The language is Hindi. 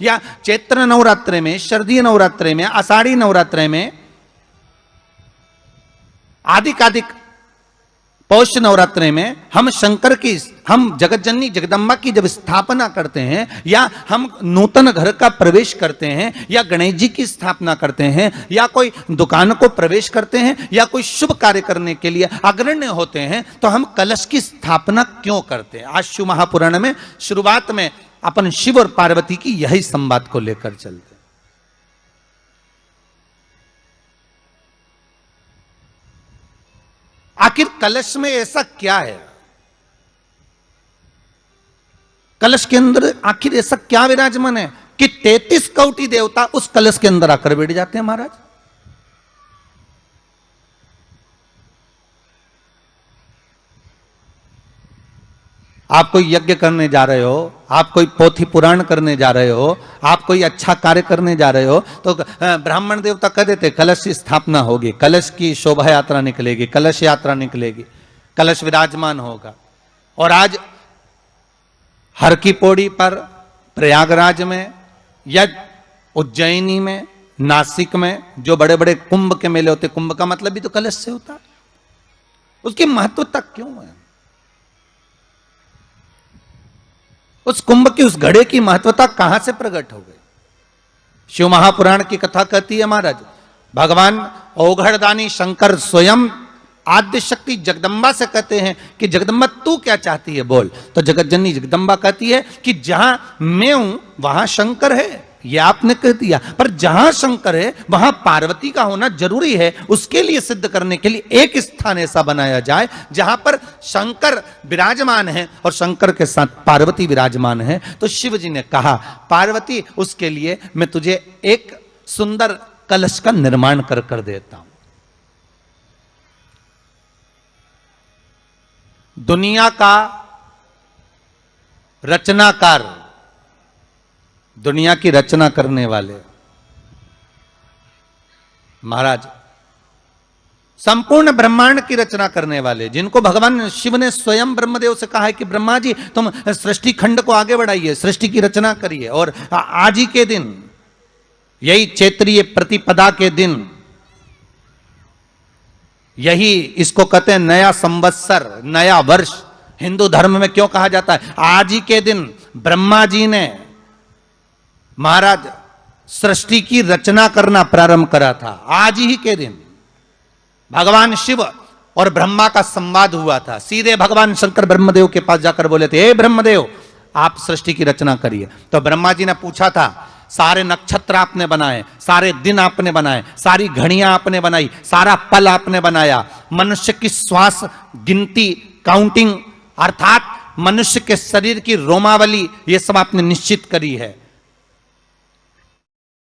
या चैत्र नवरात्रे में, शारदीय नवरात्रे में, आषाढ़ी नवरात्रे में, आदिकादिक पौष नवरात्रे में हम शंकर की, हम जगत जननी जगदम्बा की जब स्थापना करते हैं, या हम नूतन घर का प्रवेश करते हैं, या गणेश जी की स्थापना करते हैं, या कोई दुकान को प्रवेश करते हैं, या कोई शुभ कार्य करने के लिए अग्रण्य होते हैं, तो हम कलश की स्थापना क्यों करते हैं? आज शिव महापुराण में शुरुआत में अपन शिव और पार्वती की यही संवाद को लेकर चलते। आखिर कलश में ऐसा क्या है? कलश के अंदर आखिर ऐसा क्या विराजमान है कि 33 कोटि देवता उस कलश के अंदर आकर बैठ जाते हैं? महाराज, आप कोई यज्ञ करने जा रहे हो, आप कोई पोथी पुराण करने जा रहे हो, आप कोई अच्छा कार्य करने जा रहे हो, तो ब्राह्मण देवता कह देते कलश की स्थापना होगी, कलश की शोभा यात्रा निकलेगी, कलश यात्रा निकलेगी, कलश विराजमान होगा। और आज हर की पौड़ी पर, प्रयागराज में, या उज्जैनी में, नासिक में जो बड़े बड़े कुंभ के मेले होते, कुंभ का मतलब भी तो कलश से होता, उसकी महत्वता क्यों है? उस कुंभ की, उस घड़े की महत्वता कहां से प्रकट हो गई? शिव महापुराण की कथा कहती है महाराज, भगवान औघड़दानी शंकर स्वयं आद्य शक्ति जगदम्बा से कहते हैं कि जगदम्बा तू क्या चाहती है बोल। तो जगत जननी जगदम्बा कहती है कि जहां मैं हूं वहां शंकर है, ये आपने कह दिया, पर जहां शंकर है वहां पार्वती का होना जरूरी है। उसके लिए सिद्ध करने के लिए एक स्थान ऐसा बनाया जाए जहां पर शंकर विराजमान है और शंकर के साथ पार्वती विराजमान है। तो शिव जी ने कहा, पार्वती उसके लिए मैं तुझे एक सुंदर कलश का निर्माण कर देता हूं। दुनिया का रचनाकार, दुनिया की रचना करने वाले महाराज, संपूर्ण ब्रह्मांड की रचना करने वाले, जिनको भगवान शिव ने स्वयं ब्रह्मदेव से कहा है कि ब्रह्मा जी तुम सृष्टि खंड को आगे बढ़ाइए, सृष्टि की रचना करिए। और आज ही के दिन, यही चैत्रीय प्रतिपदा के दिन, यही इसको कहते हैं नया संवत्सर, नया वर्ष। हिंदू धर्म में क्यों कहा जाता है? आज ही के दिन ब्रह्मा जी ने महाराज सृष्टि की रचना करना प्रारंभ करा था। आज ही के दिन भगवान शिव और ब्रह्मा का संवाद हुआ था। सीधे भगवान शंकर ब्रह्मदेव के पास जाकर बोले थे, हे ब्रह्मदेव आप सृष्टि की रचना करिए। तो ब्रह्मा जी ने पूछा था, सारे नक्षत्र आपने बनाए, सारे दिन आपने बनाए, सारी घड़ियां आपने बनाई, सारा पल आपने बनाया, मनुष्य की श्वास गिनती, काउंटिंग, अर्थात मनुष्य के शरीर की रोमावली, ये सब आपने निश्चित करी है।